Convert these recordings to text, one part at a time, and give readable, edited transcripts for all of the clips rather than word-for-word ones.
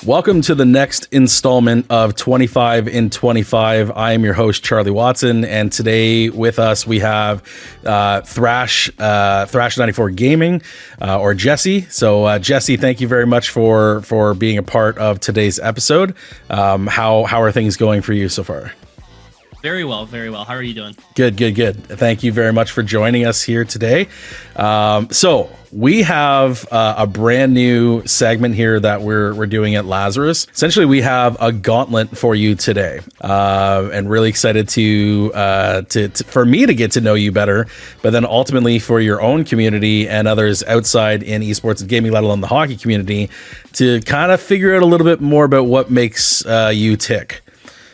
Welcome to the next installment of 25 in 25. I am your host, Charlie Watson, and today with us we have Thrash94Gaming, or Jesse. So Jesse, thank you very much for being a part of today's episode. How are things going for you so far? Very well, very well. How are you doing? Good. Thank you very much for joining us here today. So we have a brand new segment here that we're doing at Lazarus. Essentially, we have a gauntlet for you today, and really excited to for me to get to know you better, but then ultimately for your own community and others outside in esports and gaming, let alone the hockey community, to kind of figure out a little bit more about what makes you tick.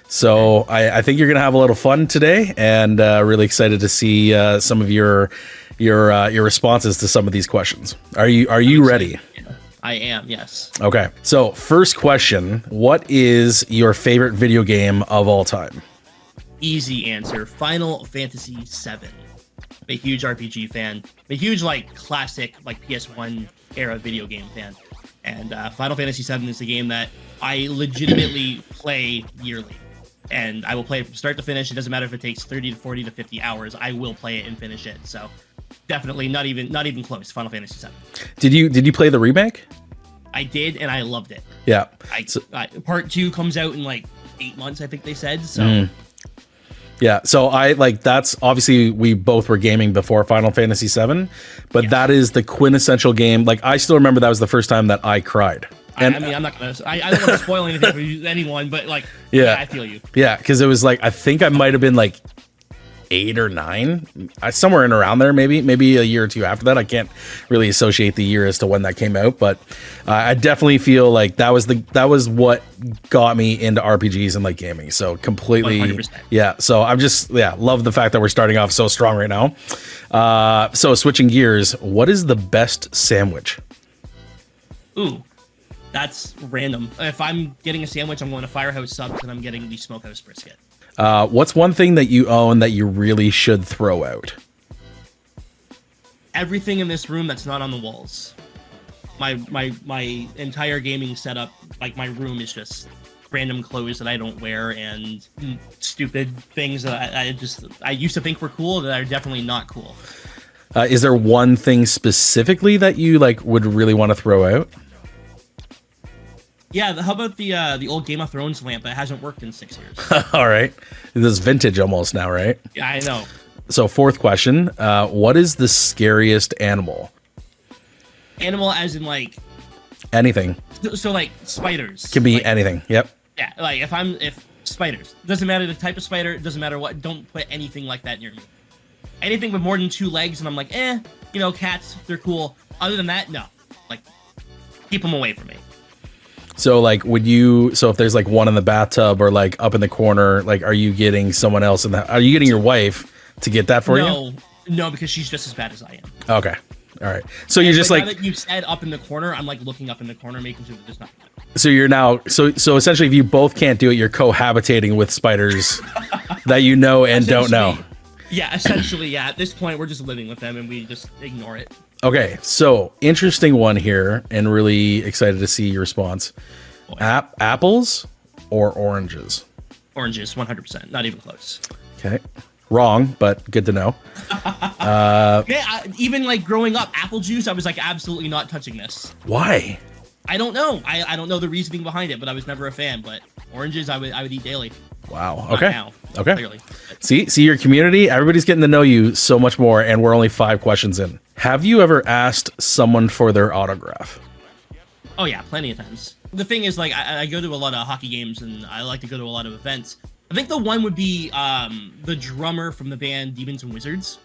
So I think you're going to have a little fun today, and really excited to see some of your responses to some of these questions. Are you ready? I am, yes. Okay. So first question, what is your favorite video game of all time? Easy answer, Final Fantasy VII. I'm a huge RPG fan. I'm a huge classic PS1 era video game fan. And Final Fantasy VII is a game that I legitimately play yearly. And I will play it from start to finish. It doesn't matter if it takes 30 to 40 to 50 hours. I will play it and finish it. So definitely not even close. Final Fantasy VII. Did you play the remake? I did, and I loved it. Yeah. Part 2 comes out in 8 months, I think they said. So yeah. So that's obviously we both were gaming before Final Fantasy VII, but that is the quintessential game. I still remember that was the first time that I cried. And I'm not gonna. I don't want to spoil anything for anyone, but yeah, I feel you. Yeah, because it was I think I might have been 8 or 9, somewhere in around there, maybe a year or two after that. I can't really associate the year as to when that came out, but I definitely feel that was what got me into RPGs and gaming. So completely, 100%. Yeah. So I'm just love the fact that we're starting off so strong right now. So switching gears, what is the best sandwich? Ooh. That's random. If I'm getting a sandwich, I'm going to Firehouse Subs, and I'm getting the Smokehouse Brisket. What's one thing that you own that you really should throw out? Everything in this room that's not on the walls. My entire gaming setup, my room is just random clothes that I don't wear and stupid things that I used to think were cool that are definitely not cool. Is there one thing specifically that you would really want to throw out? Yeah, how about the old Game of Thrones lamp that hasn't worked in 6 years? All right. This is vintage almost now, right? Yeah, I know. So fourth question, what is the scariest animal? Animal as in anything. So spiders. Can be anything. Yep. Yeah, if spiders. Doesn't matter the type of spider, doesn't matter what, don't put anything like that near me. Anything with more than 2 legs and I'm cats, they're cool. Other than that, no. Keep them away from me. So so if there's one in the bathtub or up in the corner, are you getting someone else are you getting your wife to get that for you? No, because she's just as bad as I am. Okay. All right. So you're just now that you said up in the corner, I'm looking up in the corner, making sure that there's nothing. So you're now, so essentially if you both can't do it, you're cohabitating with spiders that you know and don't know. Yeah, essentially, yeah. At this point, we're just living with them and we just ignore it. Okay, so interesting one here, and really excited to see your response. Apples or oranges? Oranges, 100%. Not even close. Okay, wrong, but good to know. Even growing up, apple juice, I was absolutely not touching this. Why? I don't know. I don't know the reasoning behind it, but I was never a fan. But oranges, I would eat daily. Wow. Not Okay. now, okay. Clearly. See your community. Everybody's getting to know you so much more, and we're only 5 questions in. Have you ever asked someone for their autograph? Oh yeah, plenty of times. The thing is, I go to a lot of hockey games, and I like to go to a lot of events. I think the one would be the drummer from the band Demons and Wizards.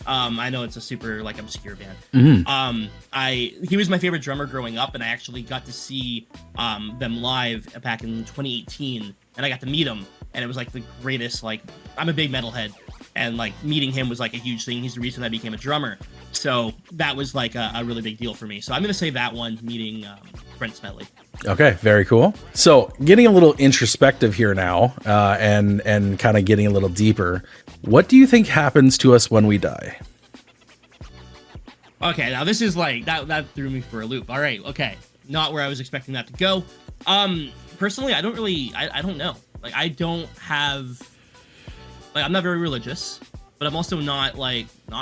I know it's a super obscure band. Mm-hmm. He was my favorite drummer growing up, and I actually got to see them live back in 2018, and I got to meet him, and it was the greatest. I'm a big metalhead, and meeting him was a huge thing. He's the reason I became a drummer, so that was a really big deal for me. So I'm gonna say that one, meeting Brent Smedley. Okay, very cool. So getting a little introspective here now, and kind of getting a little deeper. What do you think happens to us when we die? Okay, now this is that threw me for a loop. All right, okay. Not where I was expecting that to go. Personally, I don't really, I don't know. Like, I don't have, like, I'm not very religious, but I'm also not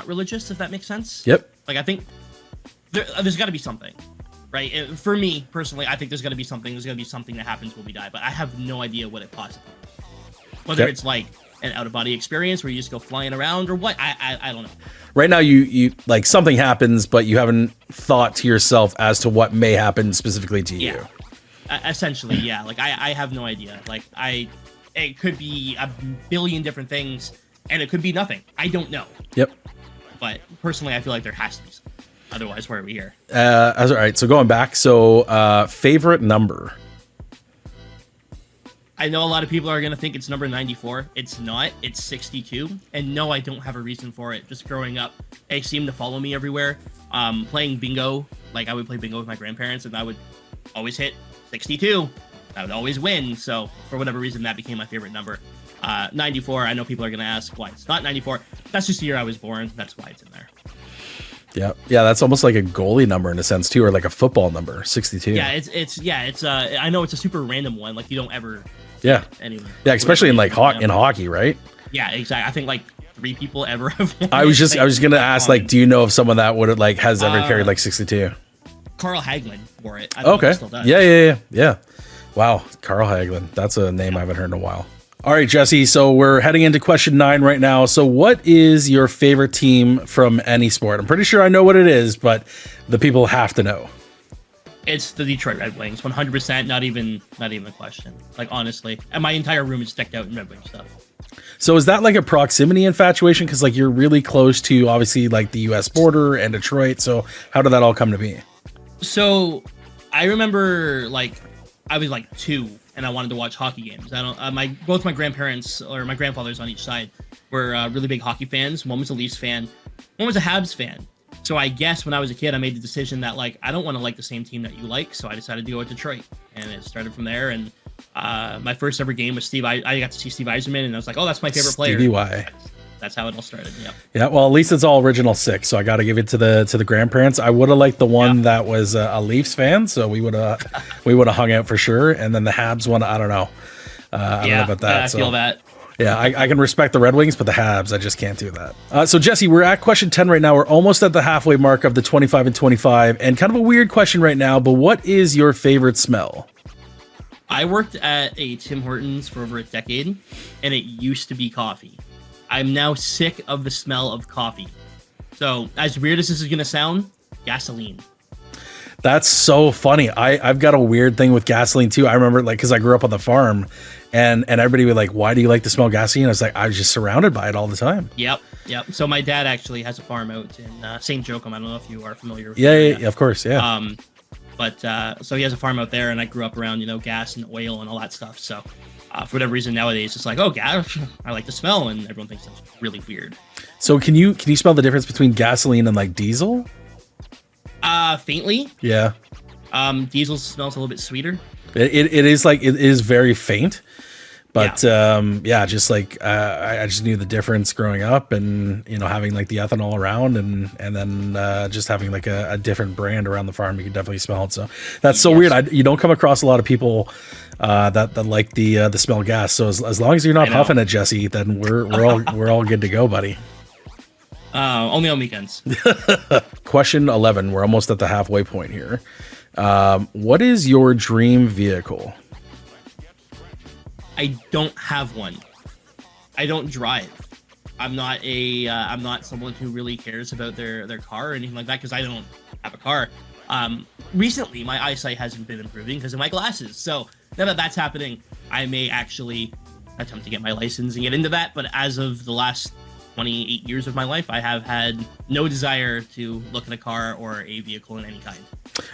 religious, if that makes sense. Yep. Like, I think there's got to be something, right? For me personally, I think there's got to be something. There's got to be something that happens when we die, but I have no idea what it possibly is. Whether it's like an out-of-body experience where you just go flying around or what, I don't know. Right now, you like something happens, but you haven't thought to yourself as to what may happen specifically to you. Essentially, yeah. Like, I have no idea. Like, it could be a billion different things, and it could be nothing. I don't know. Yep. But personally, I feel like there has to be something. Otherwise, why are we here? All right. So going back. So favorite number. I know a lot of people are going to think it's number 94. It's not. It's 62. And no, I don't have a reason for it. Just growing up, they seemed to follow me everywhere. Playing bingo. Like, I would play bingo with my grandparents, and I would always hit 62. I would always win. So for whatever reason, that became my favorite number. 94. I know people are going to ask why it's not 94. That's just the year I was born. That's why it's in there. Yeah, that's almost like a goalie number in a sense too, or like a football number, 62. Yeah, it's I know it's a super random one. Like, you don't ever. Anyway. Yeah, especially in like in hockey, right? Yeah, exactly. I think like 3 people ever have won. I was just gonna ask, like, do you know if someone that would like has ever carried like 62? Carl Hagelin wore it. I don't know if he still does. Yeah. Wow, Carl Hagelin. That's a name I haven't heard in a while. All right, Jesse. So we're heading into question 9 right now. So what is your favorite team from any sport? I'm pretty sure I know what it is, but the people have to know. It's the Detroit Red Wings, 100%. Not even a question. Like, honestly, and my entire room is decked out in Red Wing stuff. So is that like a proximity infatuation? Because like you're really close to obviously like the U.S. border and Detroit. So how did that all come to be? So I remember, like, I was like 2 and I wanted to watch hockey games. Both my grandparents, or my grandfathers on each side, were really big hockey fans. One was a Leafs fan, one was a Habs fan. So I guess when I was a kid, I made the decision that, like, I don't want to like the same team that you like. So I decided to go with Detroit, and it started from there. And my first ever game was Steve. I got to see Steve Yzerman, and I was like, oh, that's my favorite player. Stevie Y. That's how it all started. Yeah. Well, at least it's all original 6. So I got to give it to the grandparents. I would have liked the one that was a Leafs fan. So we would have hung out for sure. And then the Habs one, I don't know. I don't know about that. Yeah, I feel that. Yeah, I can respect the Red Wings, but the Habs, I just can't do that. So, Jesse, we're at question 10 right now. We're almost at the halfway mark of the 25 and 25. And kind of a weird question right now, but what is your favorite smell? I worked at a Tim Hortons for over a decade, and it used to be coffee. I'm now sick of the smell of coffee. So, as weird as this is going to sound, gasoline. That's so funny. I've got a weird thing with gasoline too. I remember, like, because I grew up on the farm, and everybody would like, why do you like to smell gasoline? I was like, I was just surrounded by it all the time. Yep. So my dad actually has a farm out in St. Joachim. I don't know if you are familiar with Yeah, of course, yeah. But so he has a farm out there, and I grew up around, gas and oil and all that stuff. So for whatever reason nowadays, it's like, oh, gas, I like the smell, and everyone thinks that's really weird. So can you smell the difference between gasoline and like diesel? Faintly. Yeah. Diesel smells a little bit sweeter. It is very faint, but just like I just knew the difference growing up, and having like the ethanol around, and then just having like a different brand around the farm, you can definitely smell it. So that's so weird. You don't come across a lot of people that like the smell of gas. So as long as you're not huffing it, Jesse, then we're all good to go, buddy. Only on weekends. Question 11. We're almost at the halfway point here. What is your dream vehicle? I don't have one. I don't drive. I'm not someone who really cares about their car or anything like that, because I don't have a car. Recently, my eyesight hasn't been improving because of my glasses. So now that that's happening, I may actually attempt to get my license and get into that. But as of the last 28 years of my life, I have had no desire to look at a car or a vehicle in any kind.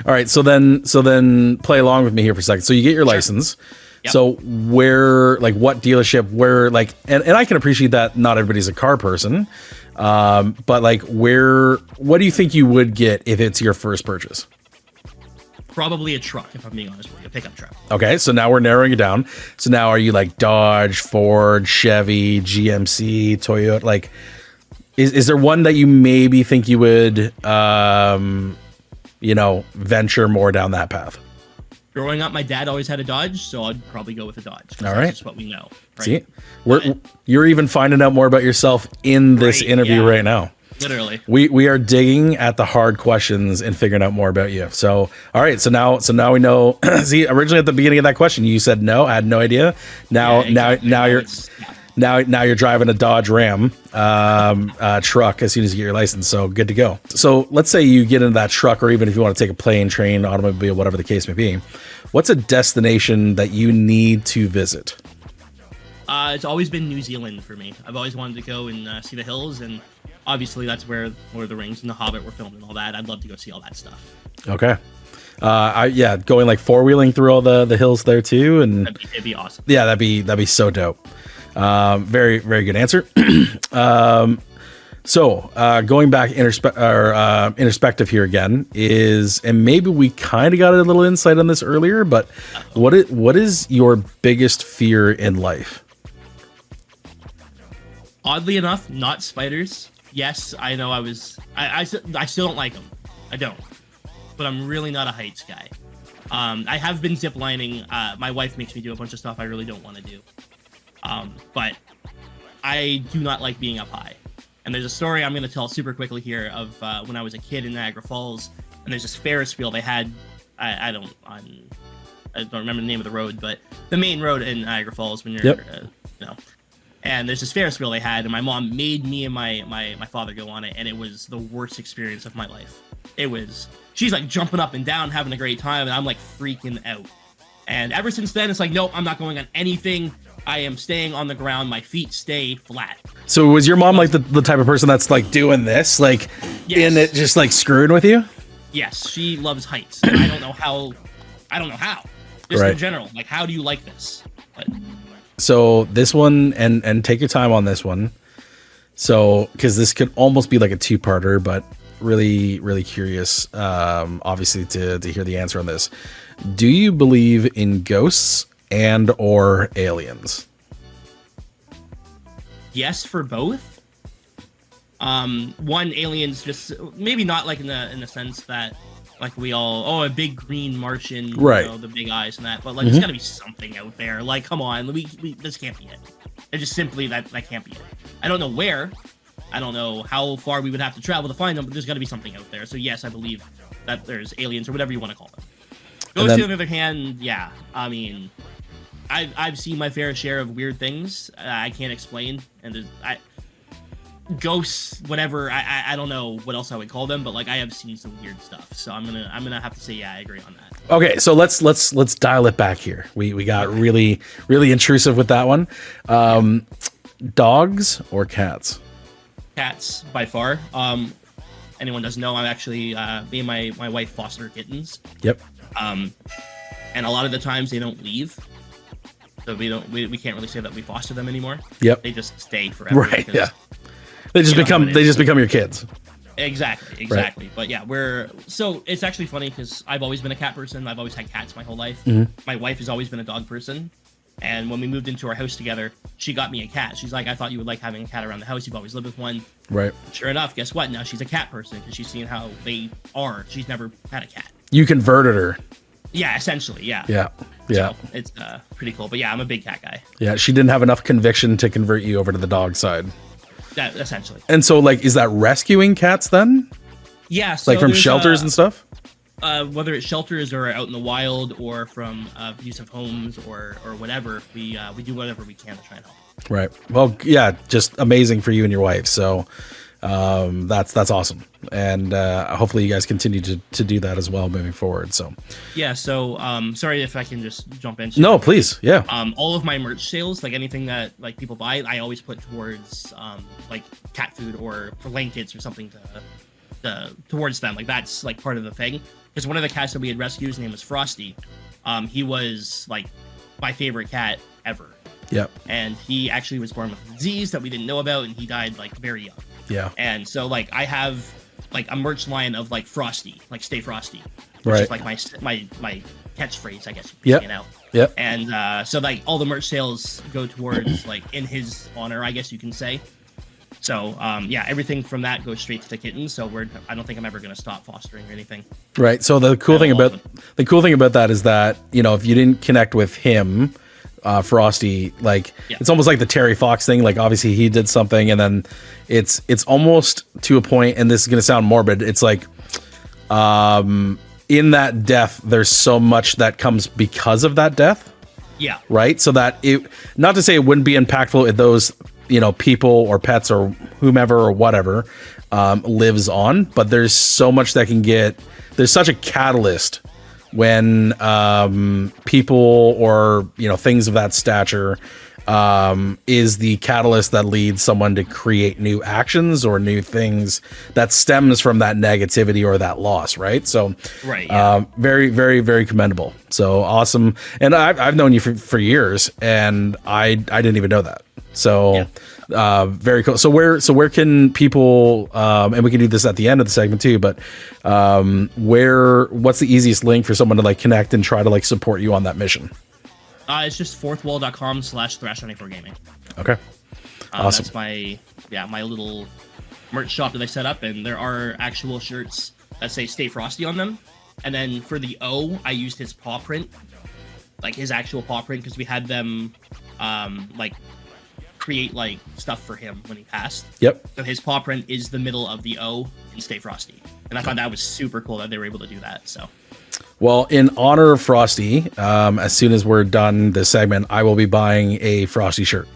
All right, so then play along with me here for a second. So you get your license. Yep. So what dealership, and I can appreciate that not everybody's a car person, but like what do you think you would get if it's your first purchase? Probably a truck, if I'm being honest with you, a pickup truck. Okay, so now we're narrowing it down. So now are you like Dodge, Ford, Chevy, GMC, Toyota? Like, is there one that you maybe think you would, venture more down that path? Growing up, my dad always had a Dodge, so I'd probably go with a Dodge. All right. That's just what we know. Right? See, you're even finding out more about yourself in this interview right now. Literally. We are digging at the hard questions and figuring out more about you. So, all right. So now we know. See, originally at the beginning of that question, you said no. I had no idea. Now you're driving a Dodge Ram truck as soon as you get your license. So good to go. So let's say you get into that truck, or even if you want to take a plane, train, automobile, whatever the case may be. What's a destination that you need to visit? It's always been New Zealand for me. I've always wanted to go and see the hills, and obviously that's where Lord of the Rings and The Hobbit were filmed and all that. I'd love to go see all that stuff. Okay. Going like four-wheeling through all the hills there too, and it'd be awesome. Yeah, that'd be so dope. Very, very good answer. So going back introspective here again is, and maybe we kind of got a little insight on this earlier, but what is your biggest fear in life? Oddly enough, not spiders. Yes, I know I still don't like them. I don't. But I'm really not a heights guy. I have been ziplining. My wife makes me do a bunch of stuff I really don't want to do. But I do not like being up high. And there's a story I'm going to tell super quickly here of when I was a kid in Niagara Falls, and there's this Ferris wheel they had. I don't remember the name of the road, but the main road in Niagara Falls when you're, And there's this Ferris wheel they had, and my mom made me and my father go on it, and it was the worst experience of my life. She's like jumping up and down, having a great time, and I'm like freaking out. And ever since then, it's like, nope, I'm not going on anything. I am staying on the ground. My feet stay flat. So was your mom like the type of person that's like doing this, like in it, just like screwing with you? Yes, she loves heights. I don't know how. Just in general, like, how do you like this? But so this one, and take your time on this one. So, because this could almost be like a two-parter, but really, really curious, obviously, to hear the answer on this. Do you believe in ghosts and or aliens? Yes, for both. One, aliens, just maybe not like in the sense that like we all, a big green Martian, right? You know, the big eyes and that, but like there's got to be something out there. Like, come on, we this can't be it. It's just simply that can't be it. I don't know where. I don't know how far we would have to travel to find them, but there's got to be something out there. So yes, I believe that there's aliens or whatever you want to call them. Ghosts, on the other hand, yeah, I mean, I've seen my fair share of weird things I can't explain, and ghosts, whatever. I don't know what else I would call them, but like I have seen some weird stuff. So I'm gonna have to say yeah, I agree on that. Okay, so let's dial it back here. We got really intrusive with that one. Dogs or cats? Cats by far. Anyone doesn't know, I'm actually me and my wife foster kittens. Yep. And a lot of the times they don't leave. So we can't really say that we foster them anymore. Yep. They just stay forever. Right. Yeah. They just become your kids. Exactly. Right. But yeah, so it's actually funny because I've always been a cat person. I've always had cats my whole life. Mm-hmm. My wife has always been a dog person. And when we moved into our house together, she got me a cat. She's like, I thought you would like having a cat around the house. You've always lived with one. Right. Sure enough, guess what? Now she's a cat person because she's seen how they are. She's never had a cat. You converted her. Yeah, essentially, yeah. Yeah. Yeah. So it's pretty cool. But yeah, I'm a big cat guy. Yeah, she didn't have enough conviction to convert you over to the dog side. That essentially. And so, like, is that rescuing cats then? Yeah. So like from shelters and stuff? Whether it's shelters or out in the wild or from abusive homes or whatever, we do whatever we can to try and help. Right. Well, yeah, just amazing for you and your wife. So that's awesome. And hopefully you guys continue to do that as well moving forward. So yeah. So sorry if I can just jump in. No, please. Yeah. All of my merch sales, like anything that like people buy, I always put towards like cat food or blankets or something towards them. Like that's like part of the thing. Because one of the cats that we had rescued, his name was Frosty. He was like my favorite cat ever. Yep. And he actually was born with a disease that we didn't know about, and he died like very young. Yeah. And so like I have like a merch line of like Frosty, like Stay Frosty, which right. is like my catchphrase, I guess. You know. Yep. And so like all the merch sales go towards like in his honor, I guess you can say. So yeah, everything from that goes straight to the kittens. So I don't think I'm ever going to stop fostering or anything. Right. So the cool thing about that is that, you know, if you didn't connect with him, Frosty, like it's almost like the Terry Fox thing. Like obviously he did something, and then it's almost to a point, and this is going to sound morbid. It's like, in that death, there's so much that comes because of that death. Yeah. Right. So that not to say it wouldn't be impactful if those, you know, people or pets or whomever or whatever lives on, but there's so much that can there's such a catalyst when people or, you know, things of that stature is the catalyst that leads someone to create new actions or new things that stems from that negativity or that loss, right? So right, yeah. Very, very, very commendable. So awesome. And I've known you for years, and I didn't even know that. So very cool. So where can people, and we can do this at the end of the segment too, but what's the easiest link for someone to like connect and try to like support you on that mission? It's just fourthwall.com/thrash94gaming. Okay. Awesome. That's my little merch shop that I set up, and there are actual shirts that say Stay Frosty on them. And then for the O, I used his paw print, like his actual paw print, because we had them like create like stuff for him when he passed. Yep. So his paw print is the middle of the O in Stay Frosty. And I thought that was super cool that they were able to do that. So well, in honor of Frosty, as soon as we're done this segment, I will be buying a Frosty shirt.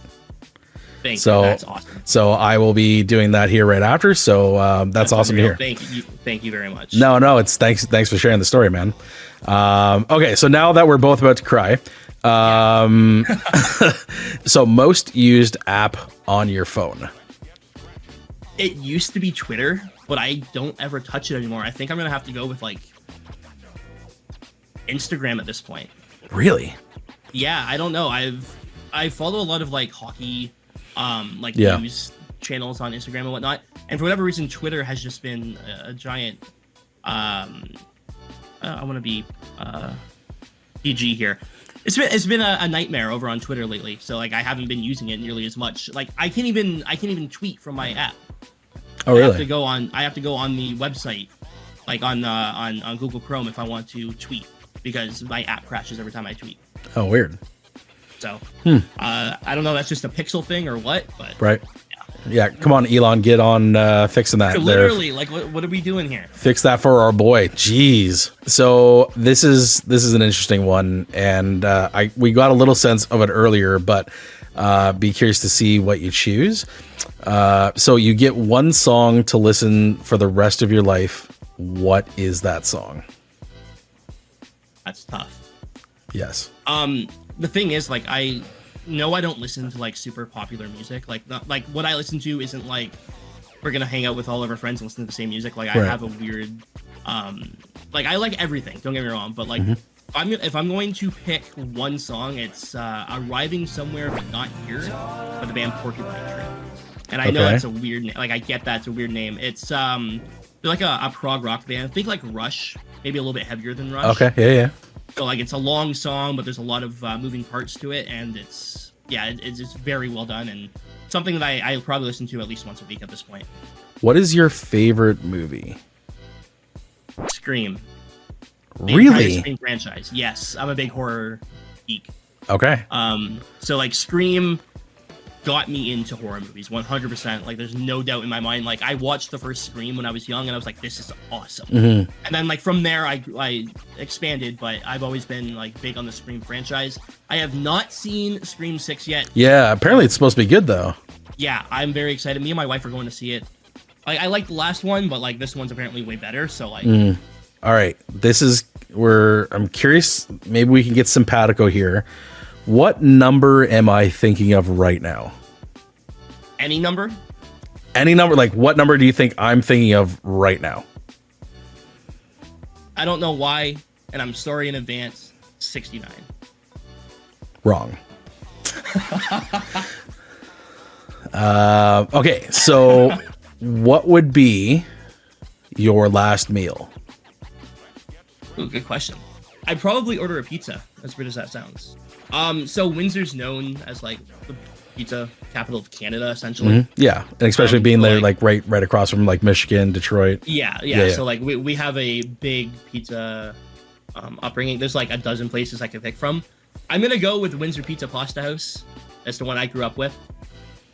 Thank you. That's awesome. So I will be doing that here right after. So that's awesome to hear. Thank you very much. No, it's thanks for sharing the story, man. Okay, so now that we're both about to cry, so most used app on your phone. It used to be Twitter, but I don't ever touch it anymore. I think I'm gonna have to go with like Instagram at this point. Really? Yeah, I don't know. I follow a lot of like hockey, news channels on Instagram and whatnot, and for whatever reason, Twitter has just been a giant. I want to be PG here. It's been a nightmare over on Twitter lately. So like I haven't been using it nearly as much. Like I can't even tweet from my app. Oh really? I have to go on the website, like on Google Chrome if I want to tweet, because my app crashes every time I tweet. Oh, weird. So, I don't know. That's just a pixel thing or what, but right. Yeah, come on, Elon, get on fixing that. Literally, like, what are we doing here? Fix that for our boy. Jeez. So this is an interesting one, and we got a little sense of it earlier, but be curious to see what you choose. So you get one song to listen for the rest of your life. What is that song? That's tough. Yes. The thing is, like, I don't listen to like super popular music. Like, not like what I listen to isn't like we're gonna hang out with all of our friends and listen to the same music. Like, I have a weird, like I like everything. Don't get me wrong, but like if I'm going to pick one song, it's "Arriving Somewhere But Not Here" by the band Porcupine Tree. And I know that's a weird name. Like, I get that's a weird name. It's they're like a prog rock band. I think like Rush, maybe a little bit heavier than Rush. Okay, yeah. So like it's a long song, but there's a lot of moving parts to it, and it's very well done, and something that I probably listen to at least once a week at this point. What is your favorite movie? Scream. Really? Scream franchise. Yes, I'm a big horror geek. Okay. So like Scream got me into horror movies 100%. Like, there's no doubt in my mind. Like, I watched the first Scream when I was young, and I was like, this is awesome. And then like from there I expanded, but I've always been like big on the Scream franchise. I have not seen Scream 6 yet. Yeah, apparently it's supposed to be good though. Yeah, I'm very excited. Me and my wife are going to see it. Like, I like the last one, but like this one's apparently way better, so like all right, I'm curious, maybe we can get simpatico here. What number am I thinking of right now? Any number? Any number. Like, what number do you think I'm thinking of right now? I don't know why, and I'm sorry in advance. 69. Wrong. Okay, so what would be your last meal? Ooh, good question. I'd probably order a pizza, as weird as that sounds. So Windsor's known as like the pizza capital of Canada, essentially. Yeah, and especially being so, there, like right across from like Michigan, Detroit. Yeah. So like we have a big pizza upbringing. There's like a dozen places I could pick from. I'm gonna go with Windsor Pizza Pasta House. That's the one I grew up with.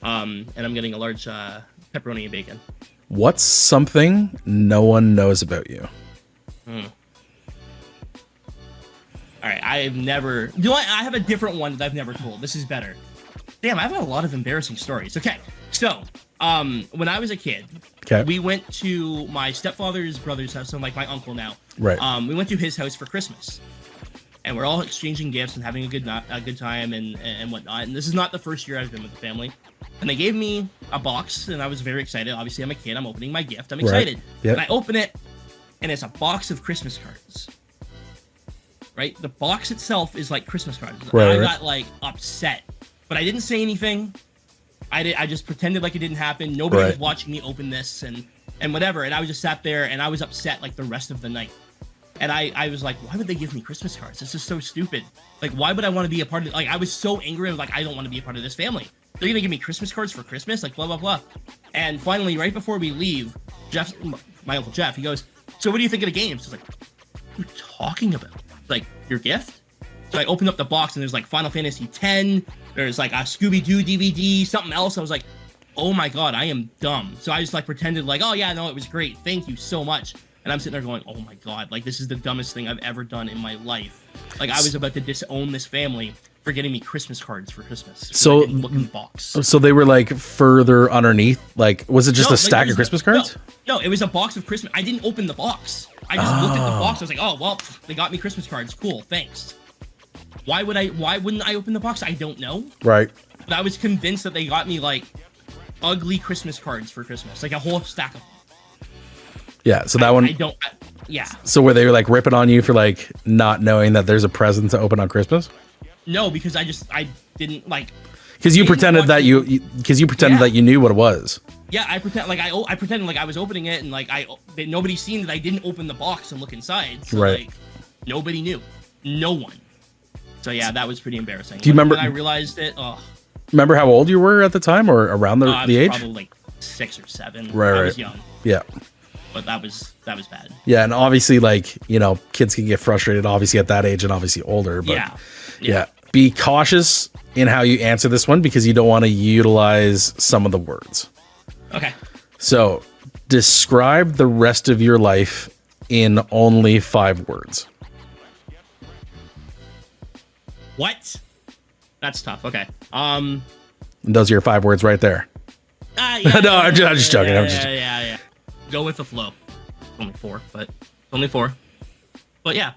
And I'm getting a large pepperoni and bacon. What's something no one knows about you? All right, I have a different one that I've never told. This is better. Damn, I have a lot of embarrassing stories. Okay, so when I was a kid, we went to my stepfather's brother's house, so like my uncle now. Right. We went to his house for Christmas, and we're all exchanging gifts and having a good time and whatnot. And this is not the first year I've been with the family. And they gave me a box, and I was very excited. Obviously, I'm a kid. I'm opening my gift. I'm excited. Yep. And I open it, and it's a box of Christmas cards. Right? The box itself is like Christmas cards. I got like upset, but I didn't say anything. I just pretended like it didn't happen. Nobody was watching me open this and whatever. And I was just sat there and I was upset like the rest of the night. And I was like, why would they give me Christmas cards? This is so stupid. Like, why would I want to be a part of it? Like, I was so angry. I was like, I don't want to be a part of this family. They're going to give me Christmas cards for Christmas? Like, blah, blah, blah. And finally, right before we leave, my Uncle Jeff, he goes, so what do you think of the games? I was like, what are you talking about? Like, your gift? So I opened up the box and there's like Final Fantasy X, there's like a Scooby-Doo DVD, something else. I was like, oh my God, I am dumb. So I just like pretended like, oh yeah, no, it was great. Thank you so much. And I'm sitting there going, oh my God, like this is the dumbest thing I've ever done in my life. Like I was about to disown this family for getting me Christmas cards for Christmas. So I didn't look in the box. So they were like further underneath. Like, was it just a stack of Christmas cards? No, it was a box of Christmas. I didn't open the box. I just looked at the box. I was like, oh, well, they got me Christmas cards. Cool, thanks. Why wouldn't I open the box? I don't know. Right. But I was convinced that they got me like ugly Christmas cards for Christmas, like a whole stack of them. Yeah, so that one. Yeah. So were they like ripping on you for like not knowing that there's a present to open on Christmas? No, because I didn't like. Because you pretended that that you knew what it was. Yeah, I pretended like I was opening it and like nobody seen that I didn't open the box and look inside. So like nobody knew, no one. So yeah, that was pretty embarrassing. Do you remember? When I realized it. Oh. Remember how old you were at the time, or around the age? Probably like 6 or 7. Right. I was young. Yeah. But that was bad. Yeah, and obviously, like, you know, kids can get frustrated, obviously at that age and obviously older. But yeah. Be cautious in how you answer this one because you don't want to utilize some of the words. Okay. So, describe the rest of your life in only 5 words. What? That's tough. Okay. And those are your 5 words right there. Yeah, no, I'm just joking. Yeah. Go with the flow. Only 4, but only 4. But yeah,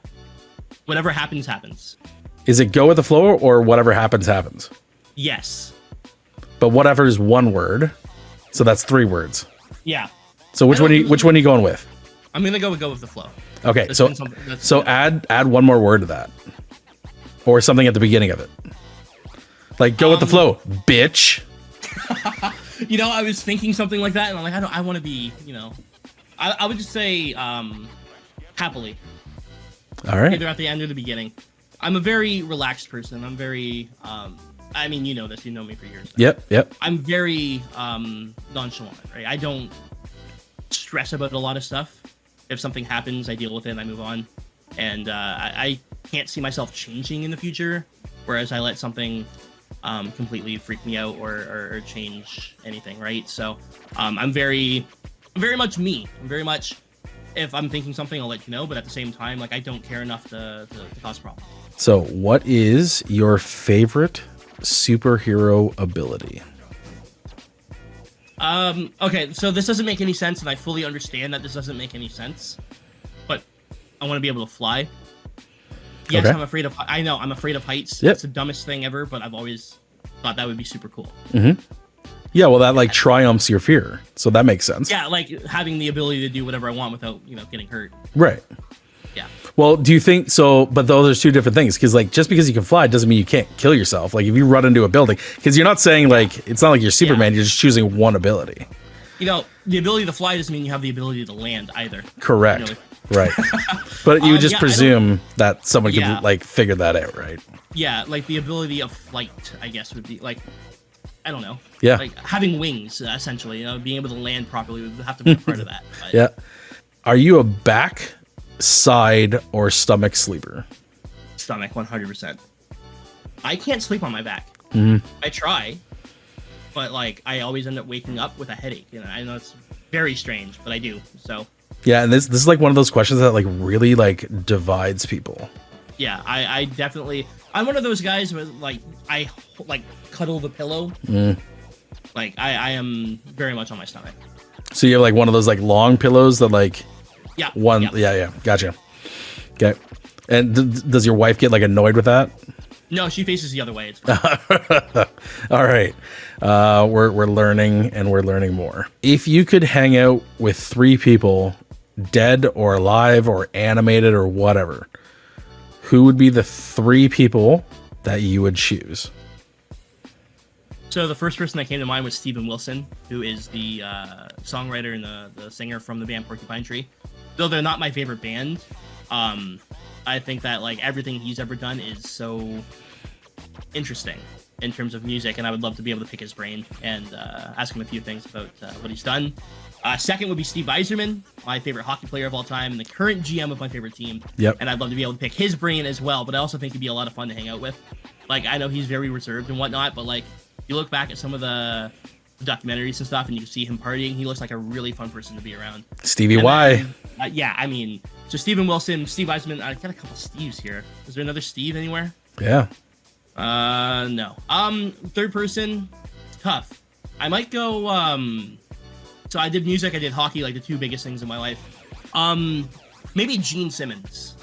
whatever happens, happens. Is it go with the flow or whatever happens, happens? Yes. But whatever is 1 word, so that's 3 words. Yeah. So which one are you going with? I'm gonna go with the flow. Okay, so add 1 more word to that, or something at the beginning of it. Like go with the flow, bitch. You know, I was thinking something like that, and I'm like, I want to be, you know, I would just say happily. All right. Either at the end or the beginning. I'm a very relaxed person. I'm very, I mean, you know this. You know me for years now. Yep. I'm very nonchalant, right? I don't stress about a lot of stuff. If something happens, I deal with it and I move on. And I can't see myself changing in the future, whereas I let something completely freak me out or change anything, right? So I'm very much me. I'm very much, if I'm thinking something, I'll let you know, but at the same time, like I don't care enough to cause problems. So what is your favorite superhero ability? Okay, so this doesn't make any sense, and I fully understand that this doesn't make any sense, but I want to be able to fly. Yes, okay. I'm afraid of heights. Yep. It's the dumbest thing ever, but I've always thought that would be super cool. Mm-hmm. Yeah, well, that like triumphs your fear, so that makes sense. Yeah, like having the ability to do whatever I want without, you know, getting hurt. Right. Yeah. Well, do you think so? But those are 2 different things, because like just because you can fly doesn't mean you can't kill yourself. Like if you run into a building, because you're not saying like it's not like you're Superman. You're just choosing 1 ability. You know, the ability to fly doesn't mean you have the ability to land either. Correct. You know? Right. But you would just presume that someone could like figure that out, right? Yeah, like the ability of flight, I guess, would be like, I don't know. Yeah. Like having wings, essentially, being able to land properly would have to be a part of that. But. Yeah. Are you a back, side, or stomach sleeper? Stomach, 100%. I can't sleep on my back. I try, but like I always end up waking up with a headache. I know it's very strange, but I do. So yeah, and this is like one of those questions that like really like divides people. Yeah, I definitely. I'm one of those guys where like I like cuddle the pillow. Like I am very much on my stomach. So you have like one of those like long pillows that like yeah. Yeah, gotcha. Okay. And does your wife get like annoyed with that? No, she faces the other way. It's fine. All right. We're learning and we're learning more. If you could hang out with 3 people, dead or alive or animated or whatever, who would be the 3 people that you would choose? So the first person that came to mind was Steven Wilson, who is the songwriter and the singer from the band Porcupine Tree. Though they're not my favorite band, I think that like everything he's ever done is so interesting in terms of music, and I would love to be able to pick his brain and ask him a few things about what he's done. Second would be Steve Yzerman, my favorite hockey player of all time and the current GM of my favorite team. Yep. And I'd love to be able to pick his brain as well, but I also think he'd be a lot of fun to hang out with. Like, I know he's very reserved and whatnot, but like, you look back at some of the documentaries and stuff and you see him partying, he looks like a really fun person to be around. Stevie Y. Yeah, I mean, so Steven Wilson, Steve Yzerman, I got a couple Steves here. Is there another Steve anywhere? Yeah. No. Third person, tough. I might go, so I did music, I did hockey, like the 2 biggest things in my life. Maybe Gene Simmons.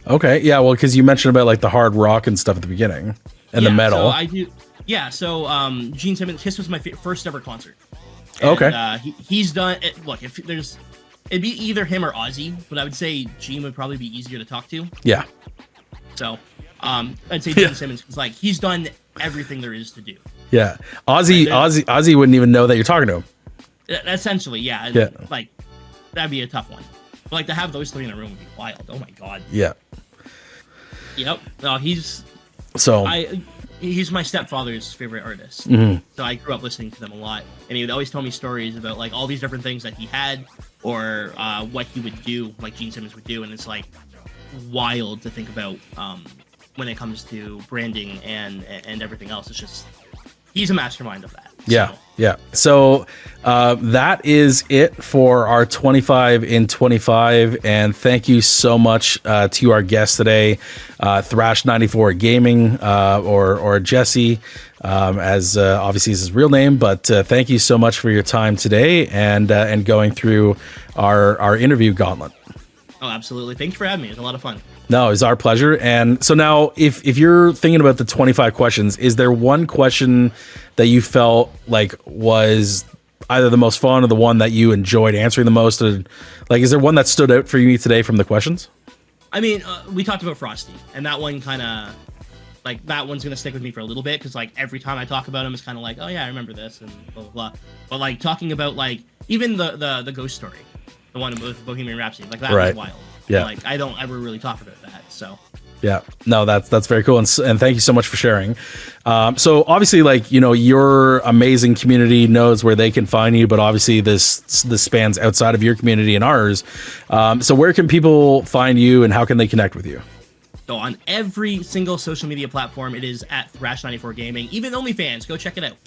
Okay, yeah, well, because you mentioned about like the hard rock and stuff at the beginning and the metal. So I do. Yeah, so Gene Simmons, Kiss was my first ever concert. And, okay. He's done it. Look, if there's, it'd be either him or Ozzy, but I would say Gene would probably be easier to talk to. Yeah. So, I'd say Gene Simmons because like he's done everything there is to do. Yeah, Ozzy wouldn't even know that you're talking to him. Essentially, yeah. Yeah. Like that'd be a tough one. But like to have those 3 in a room would be wild. Oh my god. Yeah. Yep. No, he's my stepfather's favorite artist. So I grew up listening to them a lot, and he would always tell me stories about like all these different things that he had or what he would do, like Gene Simmons would do, and it's like wild to think about when it comes to branding and everything else. It's just he's a mastermind of that. Yeah. Yeah. So that is it for our 25 in 25. And thank you so much to our guest today, Thrash94Gaming, or Jesse, as obviously is his real name. But thank you so much for your time today and going through our interview gauntlet. Oh, absolutely. Thank you for having me. It was a lot of fun. No, it's our pleasure. And so now if you're thinking about the 25 questions, is there one question that you felt like was either the most fun or the one that you enjoyed answering the most? Or, like, is there one that stood out for you today from the questions? I mean, we talked about Frosty, and that one kind of, like, that one's going to stick with me for a little bit because, like, every time I talk about him, it's kind of like, oh, yeah, I remember this and blah, blah, blah. But, like, talking about, like, even the ghost story, the one with Bohemian Rhapsody, like, that was wild. Yeah. Like, I don't ever really talk about that, so. Yeah, no, that's very cool. And thank you so much for sharing. So obviously, like, you know, your amazing community knows where they can find you, but obviously this spans outside of your community and ours. So where can people find you and how can they connect with you? So on every single social media platform, it is at Thrash94Gaming. Even OnlyFans, go check it out.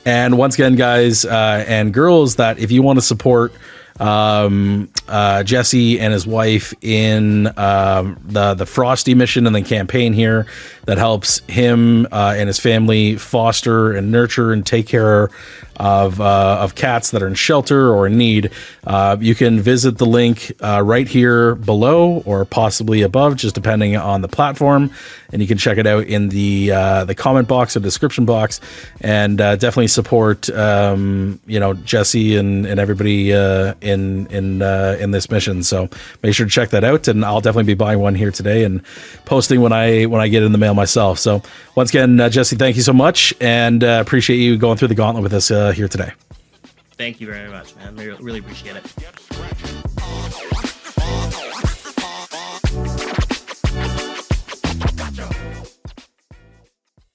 And once again, guys and girls, that if you want to support Jesse and his wife in the Frosty mission and the campaign here that helps him and his family foster and nurture and take care of cats that are in shelter or in need, you can visit the link right here below or possibly above, just depending on the platform, and you can check it out in the comment box or description box, and definitely support Jesse and everybody in this mission. So make sure to check that out, and I'll definitely be buying one here today and posting when I get it in the mail myself. So once again, Jesse, thank you so much, and appreciate you going through the gauntlet with us here today. Thank you very much, man. Really appreciate it.